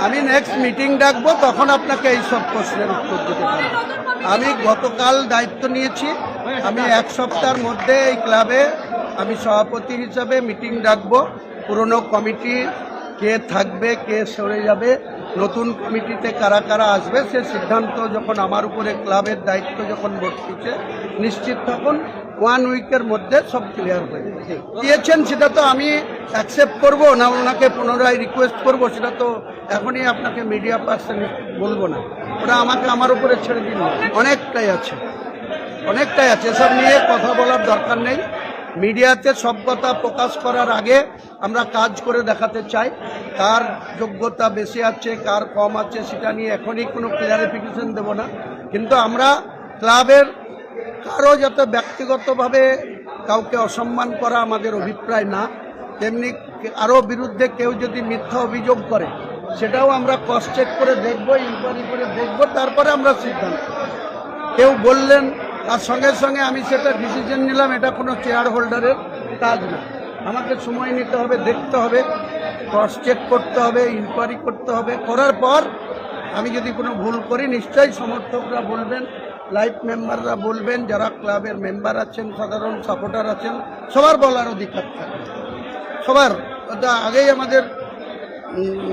আমি next meeting ডাকবো, তখন আপনাকে এই সব প্রশ্নের উত্তর দিতে পারবো। আমি গতকাল দায়িত্ব নিয়েছি, আমি এক সপ্তাহের মধ্যে এই ক্লাবে আমি সভাপতি হিসাবে মিটিং ডাকবো। পুরনো কমিটি কে থাকবে, কে সরে যাবে, নতুন কমিটিতে কারা কারা আসবে, সে সিদ্ধান্ত যখন আমার উপরে ক্লাবের দায়িত্ব যখন বর্তিছে, নিশ্চিত তখন 1 উইকের মধ্যে সব ক্লিয়ার হয়ে দিয়েছেন। সেটা তো আমি অ্যাকসেপ্ট করব না, ওনাকে পুনরায় রিকোয়েস্ট করব, সেটা তো এখনই আপনাকে মিডিয়া পার্সন বলবো না। ওটা আমাকে আমার উপরে ছেড়ে দিন। অনেকটাই আছে, এসব নিয়ে কথা বলার দরকার নেই। মিডিয়াতে সব কথা প্রকাশ করার আগে আমরা কাজ করে দেখাতে চাই। কার যোগ্যতা বেশি আছে, কার কম আছে, সেটা নিয়ে এখনই কোনো ক্লিয়ারিফিকেশন দেব না। কিন্তু আমরা ক্লাবের কারো যাতে ব্যক্তিগতভাবে কাউকে অসম্মান করা আমাদের অভিপ্রায় না, তেমনি আরও বিরুদ্ধে কেউ যদি মিথ্যা অভিযোগ করে সেটাও আমরা ক্রস চেক করে দেখব, ইনকোয়ারি করে দেখব, তারপরে আমরা সিদ্ধান্ত। কেউ বললেন তার সঙ্গে সঙ্গে আমি সেটা ডিসিশন নিলাম, এটা কোনো চেয়ার হোল্ডারের কাজ না। আমাকে সময় নিতে হবে, দেখতে হবে, ক্রস চেক করতে হবে, ইনকোয়ারি করতে হবে। করার পর আমি যদি কোনো ভুল করি নিশ্চয়ই সমর্থকরা বলবেন, লাইফ মেম্বাররা বলবেন, যারা ক্লাবের মেম্বার আছেন, সাধারণ সাপোর্টার আছেন, সবার বলার অধিকার থাকে, সবার। আগেই আমাদের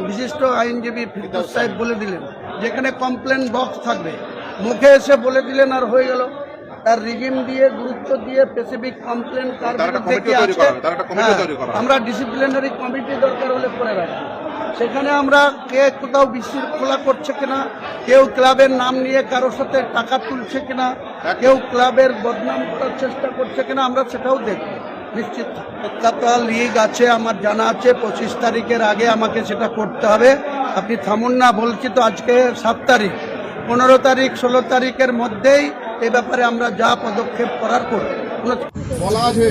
বিশিষ্ট আইনজীবী ফিরদৌস সাহেব বলে দিলেন, যেখানে কমপ্লেন বক্স থাকবে, মুখে এসে বলে দিলেন আর হয়ে গেল। তার রিজিম দিয়ে, গুরুত্ব দিয়ে, স্পেসিফিক কমপ্লেন কার বিরুদ্ধে কি আছে, আমরা ডিসিপ্লিনারি কমিটি দরকার হলে করে রাখি। সেখানে আমরা কে কোথাও বিশৃঙ্খলা করছে কিনা, কেউ ক্লাবের নাম নিয়ে কারোর সাথে টাকা তুলছে কিনা, কেউ ক্লাবের বদনাম করার চেষ্টা করছে কিনা, আমরা সেটাও দেখব নিশ্চিত। কলকাতা লিগ আছে আমার জানা আছে, 25 তারিখের আগে আমাকে সেটা করতে হবে। আপনি থামুন না, বলছি তো আজকে 7 তারিখ, 15 তারিখ 16 তারিখের মধ্যেই এই ব্যাপারে আমরা যা পদক্ষেপ করার করব। বলা আছে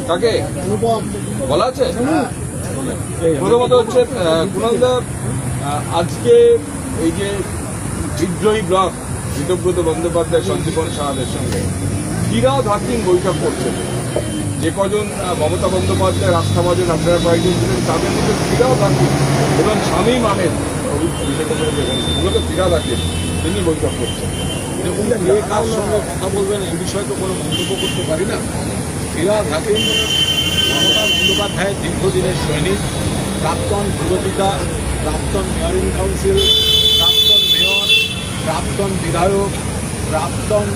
কাকে অনুপম বলা আছে? প্রথমত হচ্ছে কুণালদা, আজকে এই যে বিদ্রোহী ব্লক ঋতব্রত বন্দ্যোপাধ্যায়, সঞ্জীবন সাহাদের সঙ্গে ফিরাদ হাকিম বৈঠক করছেন। যে কজন মমতা বন্দ্যোপাধ্যায়ের আস্থাভাজন আপনারা কয়েকজন ছিলেন, তাদের মধ্যে ফিরাদ হাকিম এবং শামীম আহমেদ, মূলত ফিরাদ হাকিম, তিনি বৈঠক করছেন। কার সঙ্গে কথা বলবেন এই বিষয়ে তো কোনো মন্তব্য করতে পারি না। ফিরাদ হাকিম মমতা বন্দ্যোপাধ্যায়ের দীর্ঘদিনের সৈনিক, প্রাক্তন পুরপিতা, প্রাক্তন মেয়রিং কাউন্সিল, প্রাক্তন মেয়র, প্রাক্তন বিধায়ক, প্রাক্তন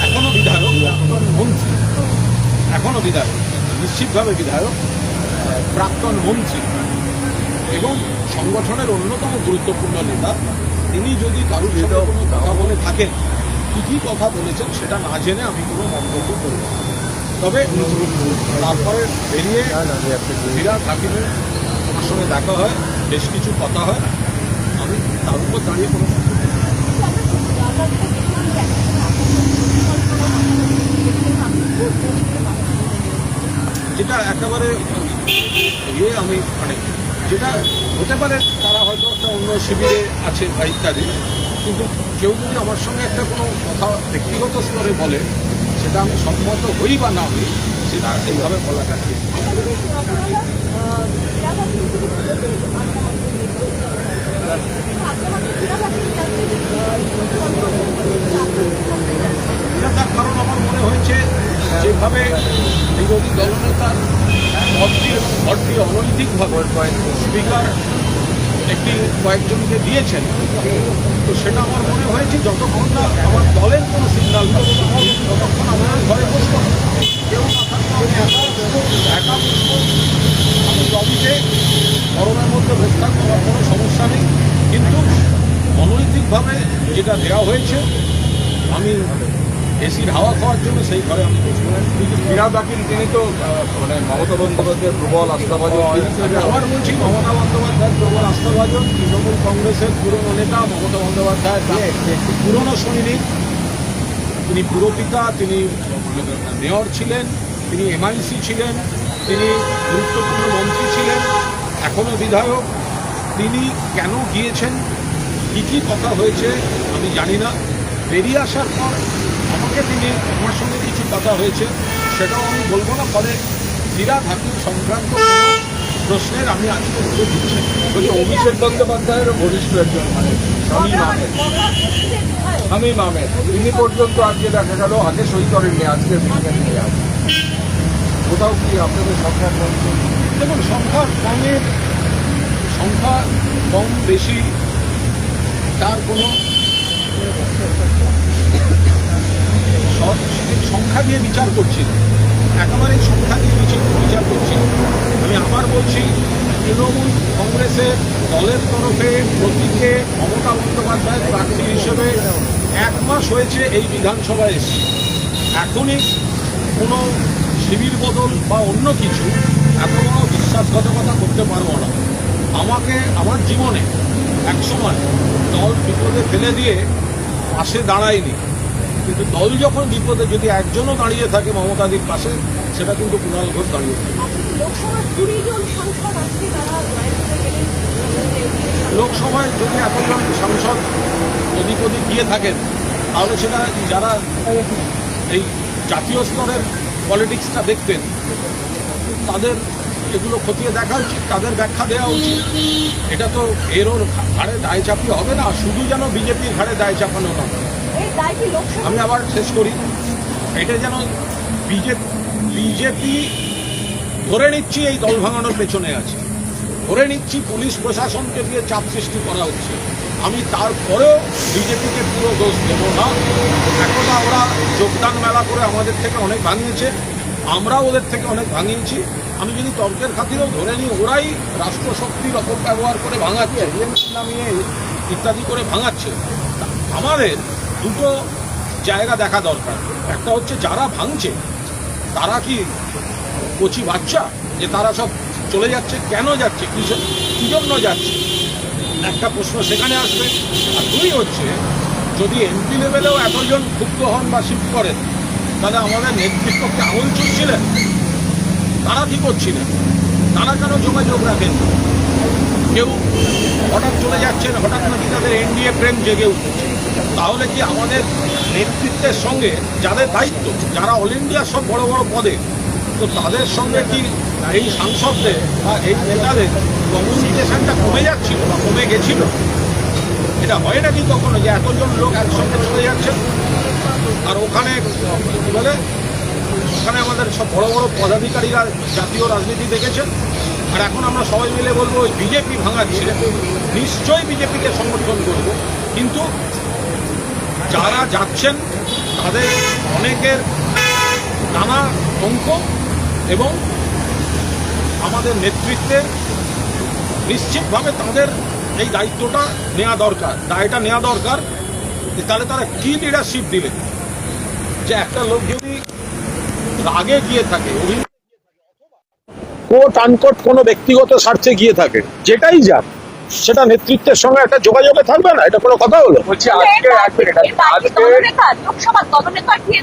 এখনও বিধায়ক, প্রাক্তন মন্ত্রী, এখনও বিধায়ক, নিশ্চিতভাবে বিধায়ক, প্রাক্তন মন্ত্রী এবং সংগঠনের অন্যতম গুরুত্বপূর্ণ নেতা। তিনি যদি কারোর সাথে কোনো কথা বলে থাকেন, কী কী কথা বলেছেন সেটা না জেনে আমি কোনো মন্তব্য করব। তবে তারপরে বেরিয়ে ফিরাদ হাকিমের আমার সঙ্গে দেখা হয়, বেশ কিছু কথা হয়, আমি তার উপর দাঁড়িয়ে কোনো যেটা একেবারে আমি মানে যেটা হতে পারে তারা হয়তো একটা অন্য শিবিরে আছে বা ইত্যাদি, কিন্তু কেউ যদি আমার সঙ্গে একটা কোনো কথা ব্যক্তিগত স্তরে বলে, সেটা আমি সম্মত হই বা না হই, সেটা এইভাবে বলাটা ঠিক। তার কারণ আমার মনে হয়েছে যেভাবে বিরোধী দলনেতার ভর্তি অনৈতিকভাবে স্পিকার একটি কয়েকজনকে দিয়েছেন, তো সেটা আমার মনে হয়েছে যতক্ষণ না আমার দলের কোনো সিগন্যাল ততক্ষণ আমার ঘরে বসবো, কেউ না থাকলে আমি একা বসবো। আমি লবিতে গরমের মধ্যে বসে থাকবো, আমার কোনো সমস্যা নেই, কিন্তু অনৈতিকভাবে যেটা দেওয়া হয়েছে, আমি এসির হাওয়া খাওয়ার জন্য সেই ঘরে আমি বসবো। কিন্তু ফিরাদ হাকিম তিনি তো মানে মমতা বন্দ্যোপাধ্যায়ের প্রবল আস্থাভাজন। আবার বলছি, মমতা বন্দ্যোপাধ্যায়ের প্রবল আস্থাভাজন, তৃণমূল কংগ্রেসের পুরনো নেতা, মমতা বন্দ্যোপাধ্যায় একটি পুরনো সৈনিক, তিনি পুরপিতা, তিনি মেয়র ছিলেন, তিনি এমআইসি ছিলেন, তিনি গুরুত্বপূর্ণ মন্ত্রী ছিলেন, এখনও বিধায়ক। তিনি কেন গিয়েছেন, কী কী কথা হয়েছে আমি জানি না। বেরিয়ে আসার পর আমাকে তিনি আমার সঙ্গে কিছু কথা হয়েছে, সেটাও আমি বলবো না। ফলে ফিরাদ হাকিম সংক্রান্ত প্রশ্নের আমি আজকে উত্তর দিচ্ছি। বলছি অভিষেক বন্দ্যোপাধ্যায়ের ঘনিষ্ঠ একজন মানে শামীম আহমেদ তিনি পর্যন্ত আজকে দেখা গেল আগে সই করেননি, আজকে নিয়ে আসে কোথাও কি আপনাদের সংখ্যা কমছে? দেখুন, সংখ্যা কম বেশি তার কোনো সংখ্যা দিয়ে বিচার করছি না, একেবারে সংখ্যা দিয়ে বিচার করছি। আমি আবার বলছি, তৃণমূল কংগ্রেসের দলের তরফে প্রতীকে মমতা বন্দ্যোপাধ্যায় প্রার্থী হিসেবে 1 মাস হয়েছে এই বিধানসভায় এসে। এখনই কোনো শিবির বদল বা অন্য কিছু এত বড় বিশ্বাসঘাতকতা করতে পারবো না। আমাকে আমার জীবনে একসময় দল বিপদে ফেলে দিয়ে পাশে দাঁড়ায়নি, কিন্তু দল যখন বিপদে যদি একজনও দাঁড়িয়ে থাকে মমতাদির পাশে, সেটা কিন্তু কুণাল ঘোষ দাঁড়িয়ে থাকে। লোকসভায় যদি এতজন সাংসদ এদিক ওদিক গিয়ে থাকেন, তাহলে সেটা যারা এই জাতীয় স্তরের পলিটিক্সটা দেখতেন তাদের এগুলো খতিয়ে দেখা উচিত, তাদের ব্যাখ্যা দেওয়া উচিত। এটা তো এরও ঘাড়ে দায় চাপিয়ে হবে না, শুধু যেন বিজেপির ঘাড়ে দায় চাপানো না। আমি আবার শেষ করি, এটা যেন বিজেপি ধরে নিচ্ছি এই দল ভাঙানোর পেছনে আছে, ধরে নিচ্ছি পুলিশ প্রশাসনকে দিয়ে চাপ সৃষ্টি করা হচ্ছে। আমি তারপরেও বিজেপিকে পুরো দোষ দেব না। একদা ওরা যোগদান মেলা করে আমাদের থেকে অনেক ভাঙিয়েছে, আমরাও ওদের থেকে অনেক ভাঙিয়েছি। আমি যদি তর্কের খাতিরেও ধরে নিই ওরাই রাষ্ট্রশক্তির অপব্যবহার করে ভাঙাচ্ছে, নামিয়ে ইত্যাদি করে ভাঙাচ্ছে। আমাদের দুটো জায়গা দেখা দরকার। একটা হচ্ছে যারা ভাঙছে তারা কি কচি বাচ্চা যে তারা সব চলে যাচ্ছে, কেন যাচ্ছে, কি জন্য যাচ্ছে, একটা প্রশ্ন সেখানে আসবে। আর 2 হচ্ছে, যদি এমপি লেভেলেও এতজন ক্ষুব্ধ হন বা শিফট করেন, তাহলে আমাদের নেতৃত্বকে আঙুল চুষছিলেন, তারা কি করছিলেন, তারা কেন যোগাযোগ রাখেন? কেউ হঠাৎ চলে যাচ্ছেন, হঠাৎ নাকি তাদের এনডিএ প্রেম জেগে উঠছে। তাহলে কি আমাদের নেতৃত্বের সঙ্গে যাদের দায়িত্ব, যারা অল ইন্ডিয়ার সব বড় বড় পদে, তো তাদের সঙ্গে কি এই সাংসদদের বা এই নেতাদের কমিউনিকেশনটা কমে যাচ্ছিল বা কমে গেছিল? এটা হয় নাকি কখনো যে এতজন লোক একসঙ্গে চলে যাচ্ছেন আর ওখানে কি বলে, ওখানে আমাদের সব বড় বড় পদাধিকারীরা জাতীয় রাজনীতি দেখেছেন, আর এখন আমরা সবাই মিলে বলবো বিজেপি ভাঙাচ্ছে। নিশ্চয়ই বিজেপিকে সমর্থন করব, কিন্তু যারা যাচ্ছেন তাদের অনেকের নানা অঙ্ক এবং আমাদের নেতৃত্বের নিশ্চিতভাবে তাদের এই দায়িত্বটা নেওয়া দরকার, দায়টা নেওয়া দরকার। তাহলে তারা কি লিডারশিপ দিলেন যে একটা লোক যদি রাগে গিয়ে থাকে, কোট আনকোট কোনো ব্যক্তিগত স্বার্থে গিয়ে থাকে, যেটাই যাক সেটা নেতৃত্বের সঙ্গে একটা যোগাযোগে থাকবে না? এটা কোনো কথা হলো? বলছি আজকে আমি